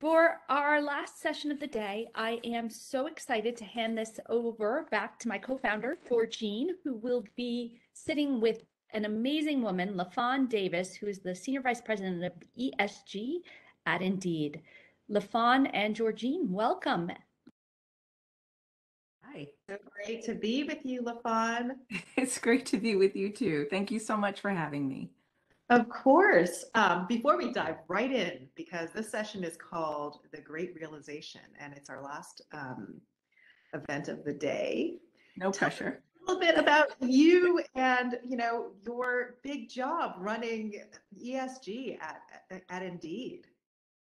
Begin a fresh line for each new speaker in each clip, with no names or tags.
For our last session of the day, I am so excited to hand this over back to my co-founder, Georgene, who will be sitting with an amazing woman, LaFawn Davis, who is the Senior Vice President of ESG at Indeed. LaFawn and Georgene, welcome.
Hi.
So great to be with you, LaFawn.
It's great to be with you too. Thank you so much for having me.
Of course. Before we dive right in, because this session is called The Great Realization, and it's our last event of the day.
No
Tell us
pressure.
a little bit about you and your big job running ESG at Indeed.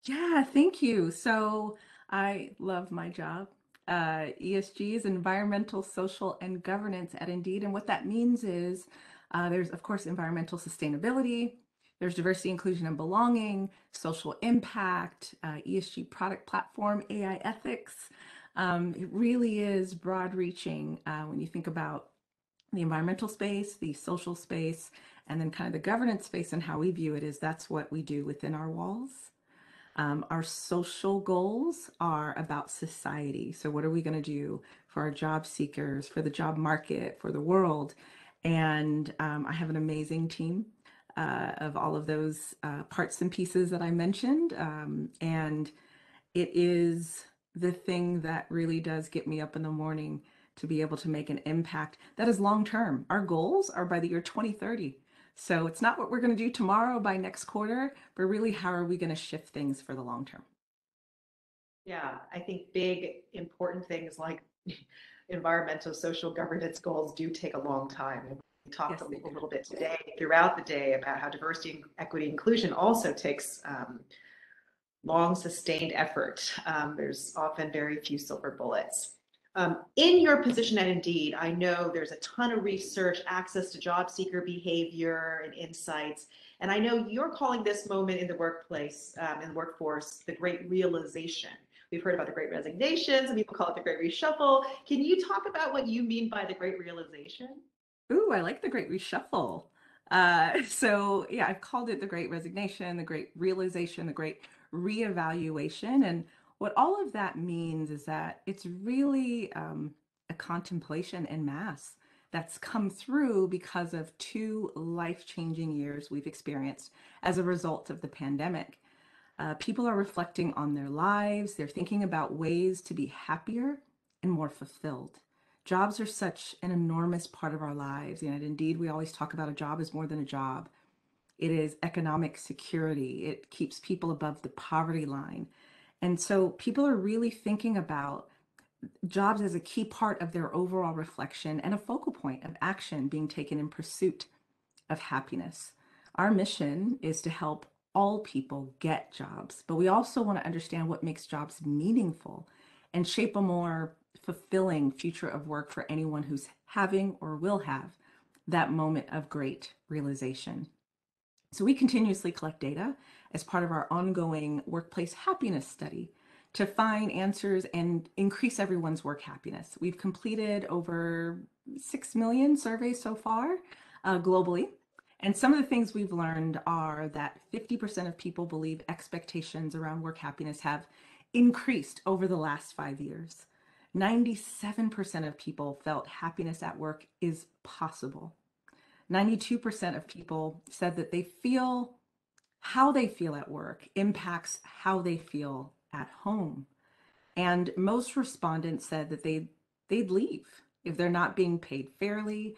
Yeah, thank you. So I love my job. ESG is environmental, social, and governance at Indeed. And what that means is there's, of course, environmental sustainability, there's diversity, inclusion, and belonging, social impact, ESG product platform, AI ethics. It really is broad reaching when you think about the environmental space, the social space, and then kind of the governance space and how we view it is that's what we do within our walls. Our social goals are about society. So, what are we going to do for our job seekers, for the job market, for the world? And I have an amazing team of all of those parts and pieces that I mentioned. And it is the thing that really does get me up in the morning to be able to make an impact that is long term. Our goals are by the year 2030. So it's not what we're going to do tomorrow by next quarter, but really how are we going to shift things for the long term?
Yeah, I think big, important things like environmental, social governance goals do take a long time. And we talked
Yes, they
a
do.
little bit today, throughout the day, about how diversity, equity, inclusion also takes long, sustained effort. There's often very few silver bullets. In your position at Indeed, I know there's a ton of research, access to job seeker behavior and insights. And I know you're calling this moment in the workplace, in the workforce, the great realization. We've heard about the great resignation. Some people call it the great reshuffle. Can you talk about what you mean by the great realization?
Ooh, I like the great reshuffle. So yeah, I've called it the great resignation, the great realization, the great reevaluation. And what all of that means is that it's really a contemplation en masse that's come through because of two life-changing years we've experienced as a result of the pandemic. People are reflecting on their lives, they're thinking about ways to be happier and more fulfilled. Jobs are such an enormous part of our lives. And indeed, we always talk about a job as more than a job. It is economic security. It keeps people above the poverty line. And so people are really thinking about jobs as a key part of their overall reflection and a focal point of action being taken in pursuit of happiness. Our mission is to help all people get jobs, but we also want to understand what makes jobs meaningful and shape a more fulfilling future of work for anyone who's having or will have that moment of great realization. So we continuously collect data as part of our ongoing workplace happiness study to find answers and increase everyone's work happiness. We've completed over 6 million surveys so far globally. And some of the things we've learned are that 50% of people believe expectations around work happiness have increased over the last 5 years. 97% of people felt happiness at work is possible. 92% of people said that they feel how they feel at work impacts how they feel at home. And most respondents said that they'd leave if they're not being paid fairly,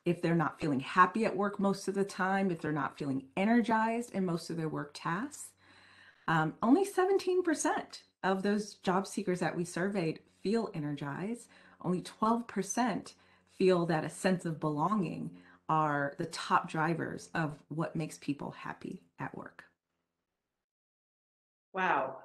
if they're not feeling happy at work most of the time, if they're not feeling energized in most of their work tasks. Only 17% of those job seekers that we surveyed feel energized. Only 12% feel that a sense of belonging are the top drivers of what makes people happy at work.
Wow,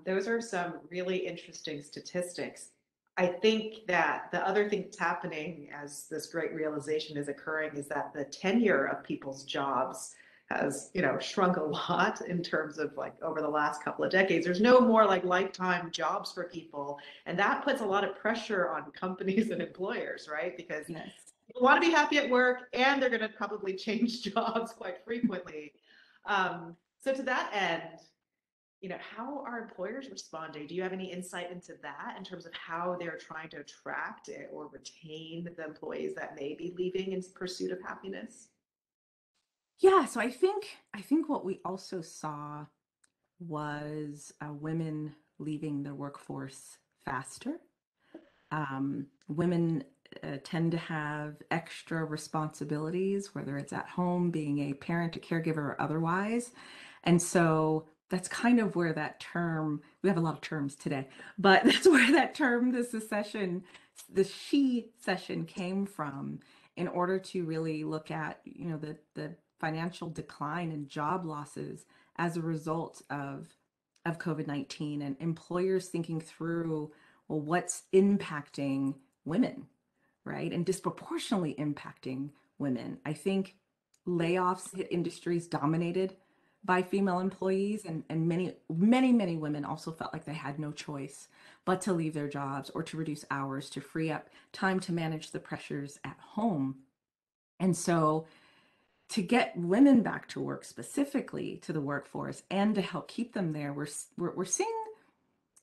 those are some really interesting statistics. I think that the other thing that's happening as this great realization is occurring is that the tenure of people's jobs has, shrunk a lot in terms of like over the last couple of decades. There's no more like lifetime jobs for people, and that puts a lot of pressure on companies and employers, right? Because
Yes.
people want to be happy at work, and they're going to probably change jobs quite frequently. So to that end, how are employers responding? Do you have any insight into that in terms of how they're trying to attract or retain the employees that may be leaving in pursuit of happiness?
Yeah, so I think what we also saw was women leaving the workforce faster. Women tend to have extra responsibilities, whether it's at home, being a parent, a caregiver, or otherwise. And so that's kind of where that term, we have a lot of terms today, but that's where that term, the secession, the she session came from in order to really look at, the financial decline and job losses as a result of COVID-19 and employers thinking through, well, what's impacting women, right? And disproportionately impacting women. I think layoffs hit industries dominated by female employees, and many women also felt like they had no choice but to leave their jobs or to reduce hours to free up time to manage the pressures at home. And so to get women back to work, specifically to the workforce, and to help keep them there, we're seeing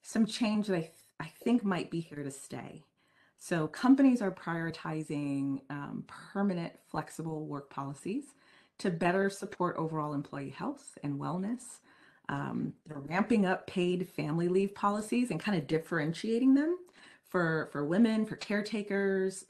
some change that I think might be here to stay. So companies are prioritizing permanent, flexible work policies to better support overall employee health and wellness. They're ramping up paid family leave policies and kind of differentiating them for women, for caretakers.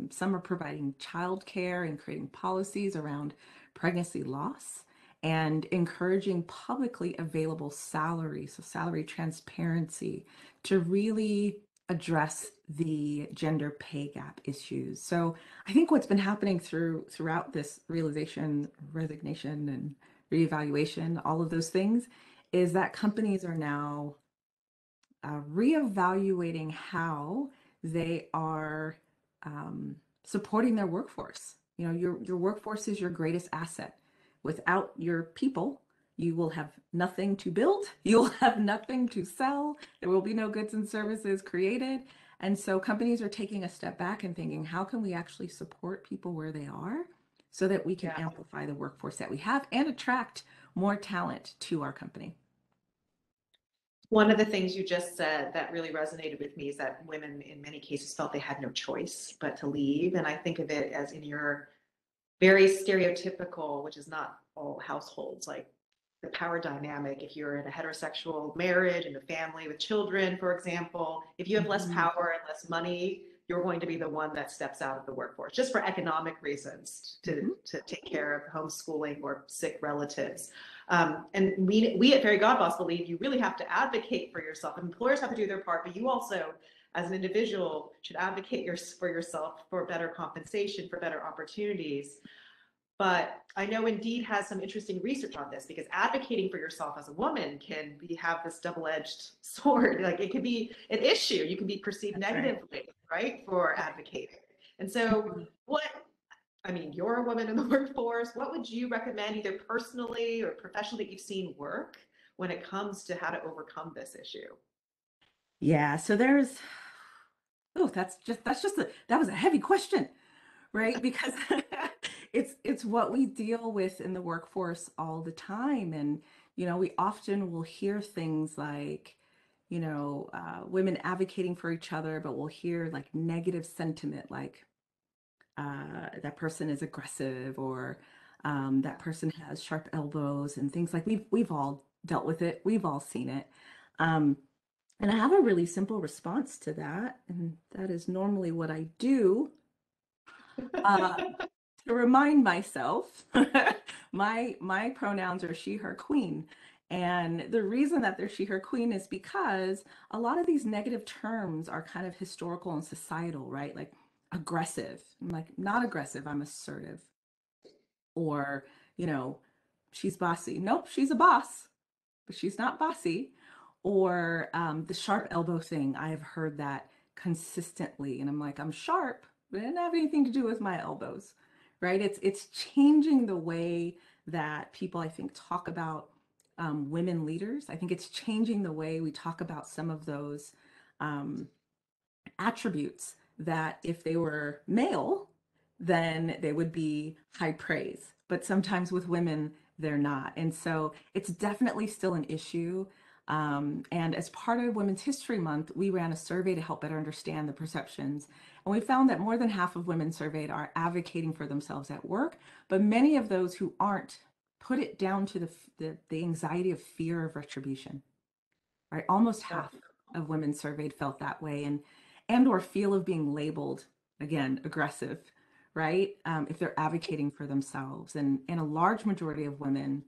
Some are providing childcare and creating policies around pregnancy loss and encouraging publicly available salary, so salary transparency, to really address the gender pay gap issues. So I think what's been happening throughout this realization, resignation, and reevaluation, all of those things, is that companies are now reevaluating how they are supporting their workforce. Your workforce is your greatest asset. Without your people, you will have nothing to build, you'll have nothing to sell, there will be no goods and services created. And so companies are taking a step back and thinking, how can we actually support people where they are so that we can amplify the workforce that we have and attract more talent to our company?
One of the things you just said that really resonated with me is that women in many cases felt they had no choice but to leave. And I think of it as in your very stereotypical, which is not all households, like the power dynamic. If you're in a heterosexual marriage and a family with children, for example, if you have less power and less money, you're going to be the one that steps out of the workforce just for economic reasons to take care of homeschooling or sick relatives. And we at Fairygodboss believe you really have to advocate for yourself. Employers have to do their part, but you also, as an individual, should advocate for yourself for better compensation, for better opportunities. But I know Indeed has some interesting research on this, because advocating for yourself as a woman can have this double-edged sword. Like, it could be an issue. You can be perceived negatively, right, for advocating. And so you're a woman in the workforce. What would you recommend, either personally or professionally, that you've seen work when it comes to how to overcome this issue?
Yeah, so that was a heavy question, right? Because it's what we deal with in the workforce all the time. And, we often will hear things like, women advocating for each other, but we'll hear like negative sentiment, like that person is aggressive, or that person has sharp elbows, and things like we've all dealt with it. We've all seen it. Um, and I have a really simple response to that, and that is normally what I do to remind myself. My pronouns are she, her, queen. And the reason that they're she, her, queen is because a lot of these negative terms are kind of historical and societal, right? Like aggressive. I'm like, not aggressive, I'm assertive. Or, she's bossy. Nope, she's a boss, but she's not bossy. Or the sharp elbow thing, I have heard that consistently. And I'm like, I'm sharp, but it didn't have anything to do with my elbows, right? It's changing the way that people, I think, talk about women leaders. I think it's changing the way we talk about some of those attributes that if they were male, then they would be high praise. But sometimes with women, they're not. And so it's definitely still an issue. And as part of Women's History Month, we ran a survey to help better understand the perceptions. And we found that more than half of women surveyed are advocating for themselves at work, but many of those who aren't put it down to the anxiety of fear of retribution, right? Almost half of women surveyed felt that way, and or feel of being labeled, again, aggressive, right? If they're advocating for themselves. And a large majority of women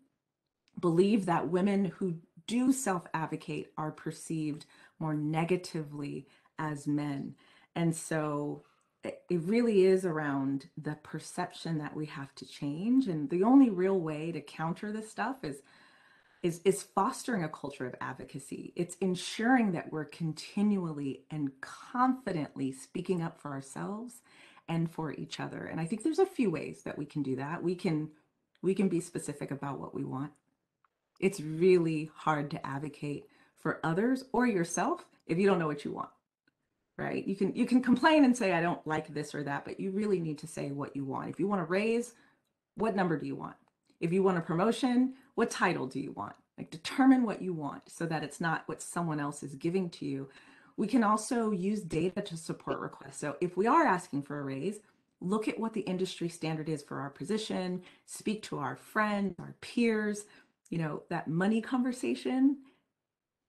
believe that women who do self-advocate are perceived more negatively as men. And so it really is around the perception that we have to change. And the only real way to counter this stuff is fostering a culture of advocacy. It's ensuring that we're continually and confidently speaking up for ourselves and for each other. And I think there's a few ways that we can do that. We can be specific about what we want. It's really hard to advocate for others or yourself if you don't know what you want, right? You can complain and say, I don't like this or that, but you really need to say what you want. If you want a raise, what number do you want? If you want a promotion, what title do you want? Like, determine what you want so that it's not what someone else is giving to you. We can also use data to support requests. So if we are asking for a raise, look at what the industry standard is for our position, speak to our friends, our peers. You know, that money conversation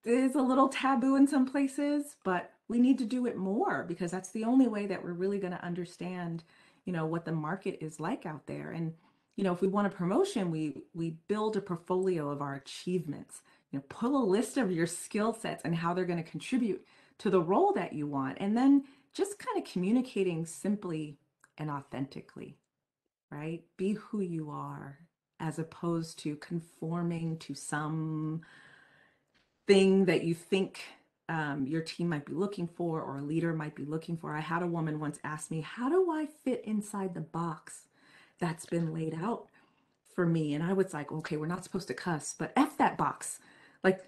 is a little taboo in some places, but we need to do it more because that's the only way that we're really going to understand, you know, what the market is like out there. And, you know, if we want a promotion, we build a portfolio of our achievements, you know, pull a list of your skill sets and how they're going to contribute to the role that you want. And then just kind of communicating simply and authentically, right? Be who you are, as opposed to conforming to some thing that you think your team might be looking for or a leader might be looking for. I had a woman once ask me, how do I fit inside the box that's been laid out for me? And I was like, okay, we're not supposed to cuss, but F that box. Like,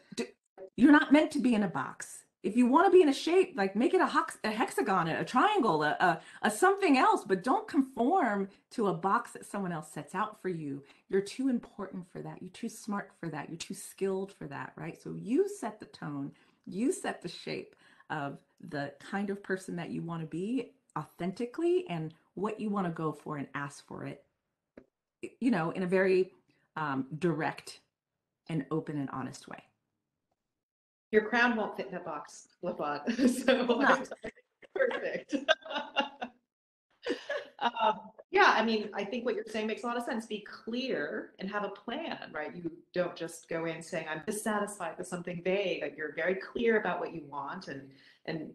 you're not meant to be in a box. If you want to be in a shape, like make it a hexagon, a triangle, a something else, but don't conform to a box that someone else sets out for you. You're too important for that. You're too smart for that. You're too skilled for that, right? So you set the tone, you set the shape of the kind of person that you want to be authentically and what you want to go for and ask for it, you know, in a very direct and open and honest way.
Your crown won't fit in a box, LaFawn. So perfect. Yeah, I mean, I think what you're saying makes a lot of sense. Be clear and have a plan, right? You don't just go in saying, I'm dissatisfied with something vague. Like, you're very clear about what you want. And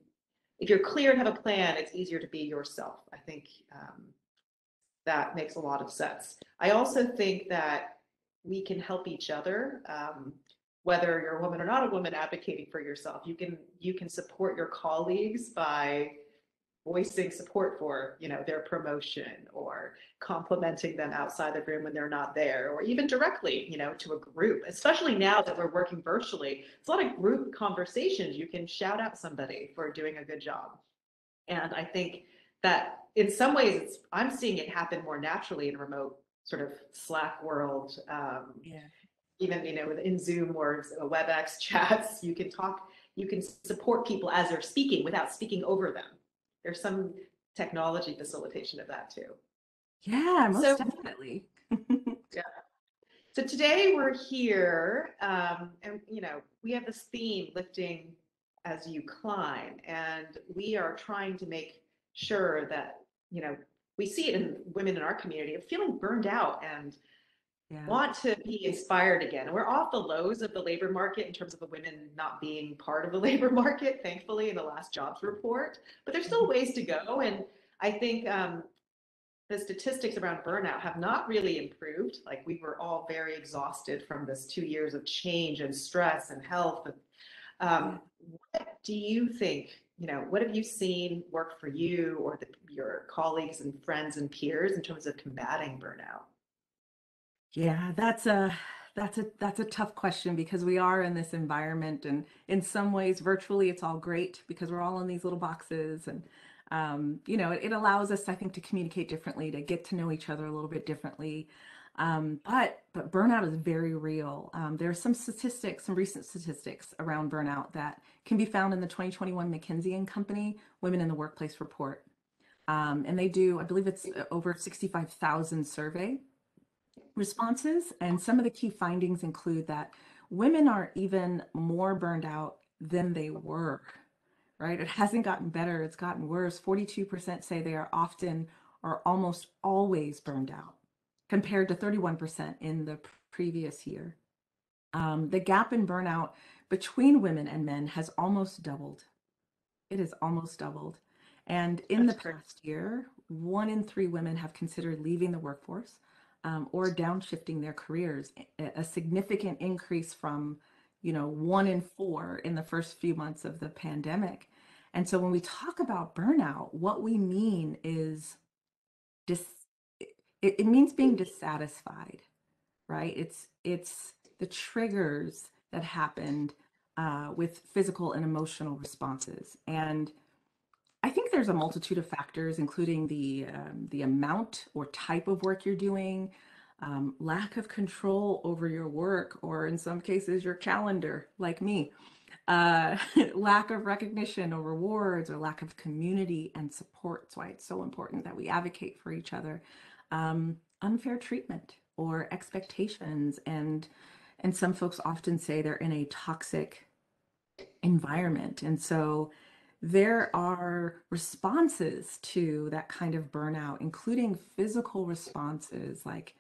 if you're clear and have a plan, it's easier to be yourself. I think that makes a lot of sense. I also think that we can help each other. Whether you're a woman or not a woman advocating for yourself, you can support your colleagues by voicing support for, you know, their promotion or complimenting them outside the room when they're not there, or even directly, you know, to a group. Especially now that we're working virtually, it's a lot of group conversations. You can shout out somebody for doing a good job. And I think that in some ways I'm seeing it happen more naturally in a remote sort of Slack world.
Yeah.
Even, you know, in Zoom or WebEx chats, you can support people as they're speaking without speaking over them. There's some technology facilitation of that too.
Yeah, most
So,
definitely.
yeah. So today we're here, and you know, we have this theme, lifting as you climb, and we are trying to make sure that, you know, we see it in women in our community of feeling burned out and want to be inspired again. And we're off the lows of the labor market in terms of the women not being part of the labor market, thankfully, in the last jobs report, but there's still ways to go. And I think the statistics around burnout have not really improved. Like, we were all very exhausted from this 2 years of change and stress and health. What do you think, you know, what have you seen work for you or your colleagues and friends and peers in terms of combating burnout?
Yeah, that's a tough question because we are in this environment, and in some ways virtually it's all great because we're all in these little boxes, and you know, it allows us, I think, to communicate differently, to get to know each other a little bit differently. But burnout is very real. There are some statistics, some recent statistics around burnout that can be found in the 2021 McKinsey and Company Women in the Workplace report. And they do, I believe it's over 65,000 survey responses. And some of the key findings include that women are even more burned out than they were, right? It hasn't gotten better, it's gotten worse. 42% say they are often or almost always burned out, compared to 31% in the previous year. The gap in burnout between women and men has almost doubled. It has almost doubled. And in the past year, 1 in 3 women have considered leaving the workforce or downshifting their careers, a significant increase from, 1 in 4 in the first few months of the pandemic. And so when we talk about burnout, what we mean is it means being dissatisfied, right? It's the triggers that happened with physical and emotional responses. And I think there's a multitude of factors, including the amount or type of work you're doing, lack of control over your work, or in some cases, your calendar, like me, lack of recognition or rewards, or lack of community and support. That's why it's so important that we advocate for each other. Unfair treatment or expectations, and some folks often say they're in a toxic environment. And so there are responses to that kind of burnout, including physical responses like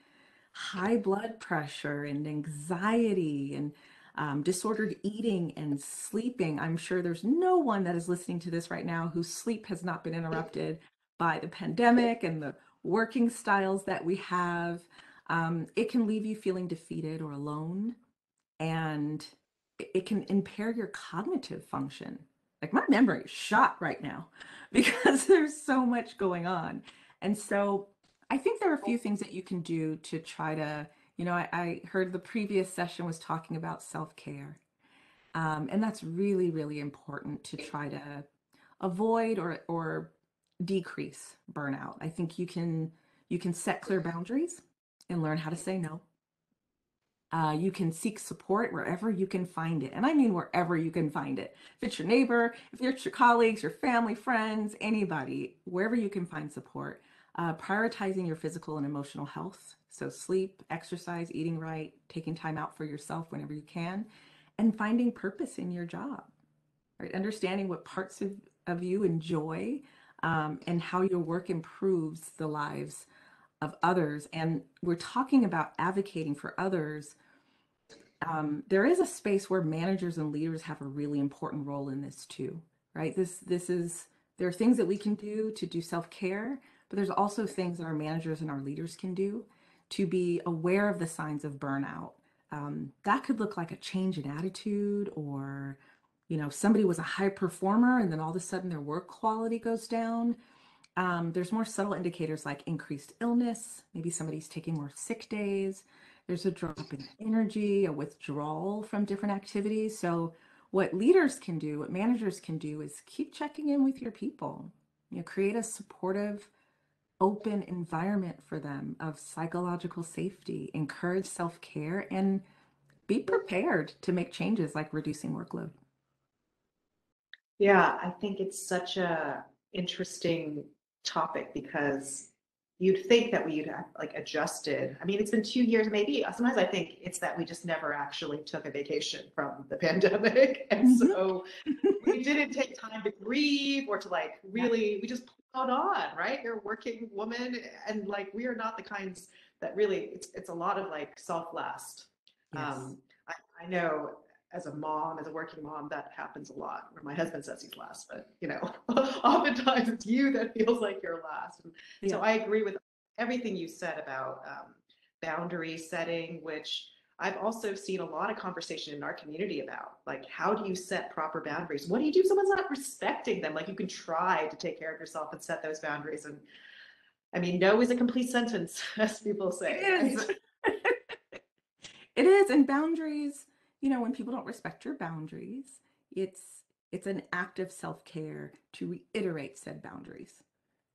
high blood pressure and anxiety and disordered eating and sleeping. I'm sure there's no one that is listening to this right now whose sleep has not been interrupted by the pandemic and the working styles that we have. It can leave you feeling defeated or alone, and it can impair your cognitive function. Like, my memory is shot right now because there's so much going on. And so I think there are a few things that you can do to try to, I heard the previous session was talking about self-care. And that's really, really important to try to avoid or decrease burnout. I think you can set clear boundaries and learn how to say no. You can seek support wherever you can find it. And I mean wherever you can find it. If it's your neighbor, if it's your colleagues, your family, friends, anybody, wherever you can find support. Prioritizing your physical and emotional health. So sleep, exercise, eating right, taking time out for yourself whenever you can, and finding purpose in your job, right? Understanding what parts of you enjoy, and how your work improves the lives of others. And we're talking about advocating for others. There is a space where managers and leaders have a really important role in this too, right? There are things that we can do to do self-care, but there's also things that our managers and our leaders can do to be aware of the signs of burnout. That could look like a change in attitude, or, somebody was a high performer and then all of a sudden their work quality goes down. There's more subtle indicators like increased illness, maybe somebody's taking more sick days. There's a drop in energy, a withdrawal from different activities. So what leaders can do, what managers can do, is keep checking in with your people. Create a supportive, open environment for them of psychological safety, encourage self-care, and be prepared to make changes like reducing workload.
Yeah, I think it's such a interesting topic because you'd think that we'd have like adjusted. I mean, it's been 2 years, maybe. Sometimes I think it's that we just never actually took a vacation from the pandemic. And so we didn't take time to grieve or to like really, we just plowed on, right? You're a working woman, and like we are not the kinds that really, it's a lot of like self-last.
Yes.
I know as a mom, as a working mom, that happens a lot where my husband says he's last, but oftentimes it's you that feels like you're last. And so I agree with everything you said about boundary setting, which I've also seen a lot of conversation in our community about, like, how do you set proper boundaries? What do you do if someone's not respecting them? Like, you can try to take care of yourself and set those boundaries. And I mean, no is a complete sentence, as people say.
It is.
Right?
It is. And boundaries, when people don't respect your boundaries, it's an act of self-care to reiterate said boundaries,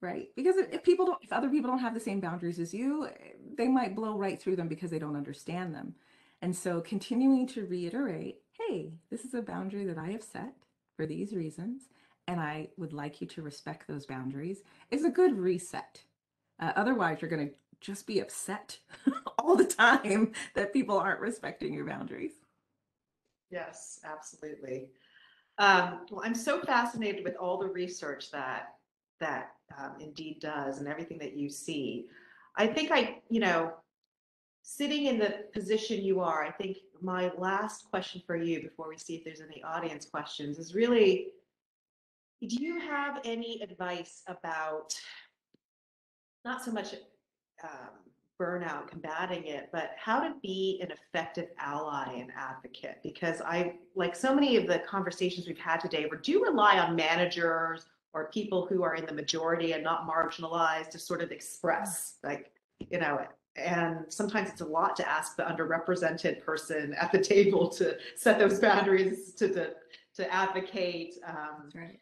right? Because if other people don't have the same boundaries as you, they might blow right through them because they don't understand them. And so continuing to reiterate, hey, this is a boundary that I have set for these reasons, and I would like you to respect those boundaries, is a good reset. Otherwise, you're going to just be upset all the time that people aren't respecting your boundaries.
Yes, absolutely. Well, I'm so fascinated with all the research that Indeed does and everything that you see. I think sitting in the position you are, I think my last question for you before we see if there's any audience questions is really, do you have any advice about not so much um, burnout, combating it, but how to be an effective ally and advocate? Because like so many of the conversations we've had today, we do rely on managers or people who are in the majority and not marginalized to sort of express, like, and sometimes it's a lot to ask the underrepresented person at the table to set those boundaries, to advocate.
Right.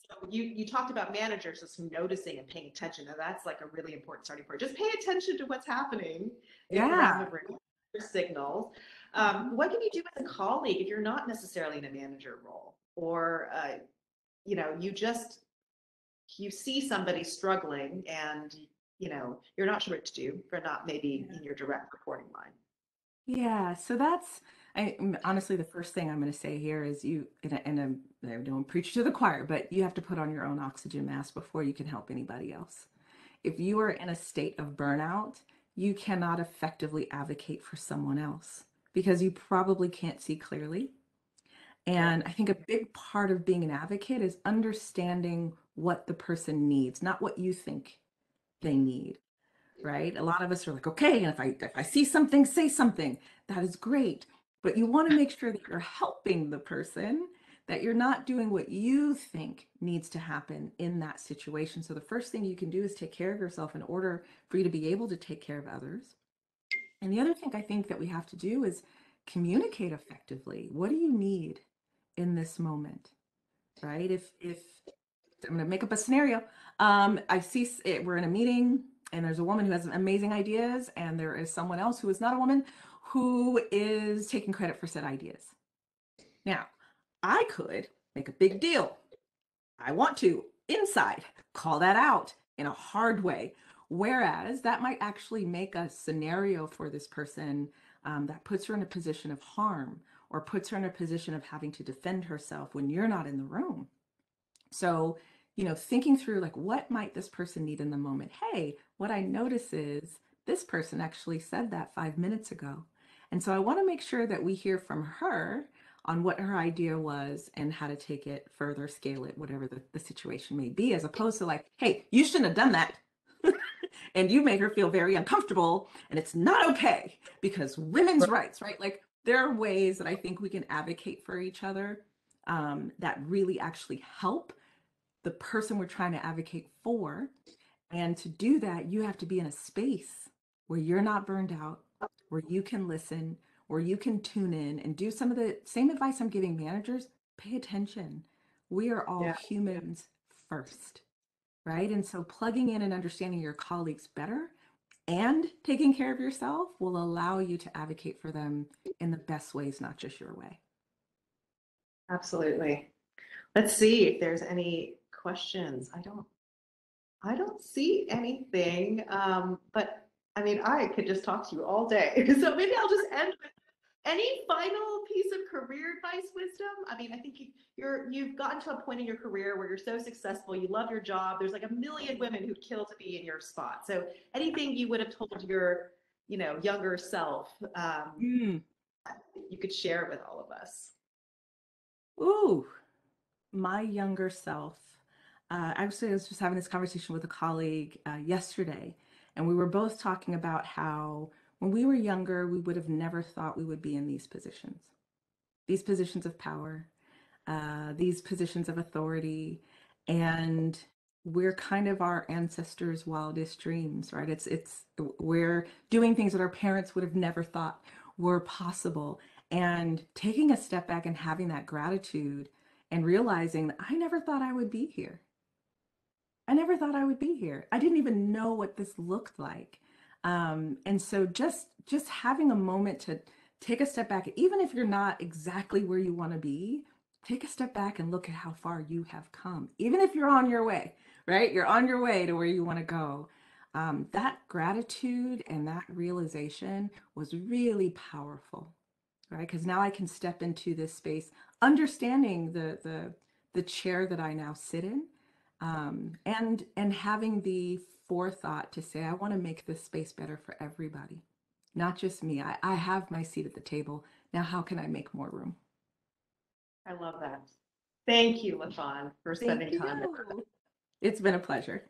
So you talked about managers just noticing and paying attention. Now that's like a really important starting point. Just pay attention to what's happening around the room, signals. What can you do as a colleague if you're not necessarily in a manager role, or you see somebody struggling and you're not sure what to do. They're not maybe in your direct reporting line.
Yeah, so honestly, the first thing I'm going to say here is I don't preach to the choir, but you have to put on your own oxygen mask before you can help anybody else. If you are in a state of burnout, you cannot effectively advocate for someone else because you probably can't see clearly. And I think a big part of being an advocate is understanding what the person needs, not what you think they need, right? A lot of us are like, okay, and if I see something, say something. That is great. But you want to make sure that you're helping the person, that you're not doing what you think needs to happen in that situation. So the first thing you can do is take care of yourself in order for you to be able to take care of others. And the other thing I think that we have to do is communicate effectively. What do you need in this moment, right? If I'm going to make up a scenario, I see we're in a meeting and there's a woman who has amazing ideas, and there is someone else who is not a woman who is taking credit for said ideas. Now, I could make a big deal. I want to inside call that out in a hard way. Whereas that might actually make a scenario for this person that puts her in a position of harm or puts her in a position of having to defend herself when you're not in the room. So, thinking through like, what might this person need in the moment? Hey, what I notice is this person actually said that 5 minutes ago. And so I want to make sure that we hear from her on what her idea was and how to take it further, scale it, whatever the situation may be, as opposed to like, hey, you shouldn't have done that. And you made her feel very uncomfortable, and it's not okay because women's rights, right? Like, there are ways that I think we can advocate for each other that really actually help the person we're trying to advocate for. And to do that, you have to be in a space where you're not burned out, where you can listen, where you can tune in and do some of the same advice I'm giving managers. Pay attention. We are all humans first, right? And so plugging in and understanding your colleagues better and taking care of yourself will allow you to advocate for them in the best ways, not just your way.
Absolutely. Let's see if there's any questions. I don't see anything, but I mean, I could just talk to you all day. So maybe I'll just end with any final piece of career advice, wisdom. I mean, I think you've gotten to a point in your career where you're so successful, you love your job. There's like a million women who'd kill to be in your spot. So anything you would have told your, younger self, you could share with all of us.
Ooh, my younger self. Actually, I was just having this conversation with a colleague yesterday, and we were both talking about how when we were younger, we would have never thought we would be in these positions of power, these positions of authority, and we're kind of our ancestors' wildest dreams, right? We're doing things that our parents would have never thought were possible, and taking a step back and having that gratitude and realizing that I never thought I would be here. I never thought I would be here. I didn't even know what this looked like. And so just having a moment to take a step back, even if you're not exactly where you want to be, take a step back and look at how far you have come. Even if you're on your way, right? You're on your way to where you want to go. That gratitude and that realization was really powerful, right? Because now I can step into this space, understanding the chair that I now sit in, and having the forethought to say, I want to make this space better for everybody, not just me. I have my seat at the table. Now, how can I make more room?
I love that. Thank you, LaFawn, for
Thank
spending time with us.
you. It's been a pleasure.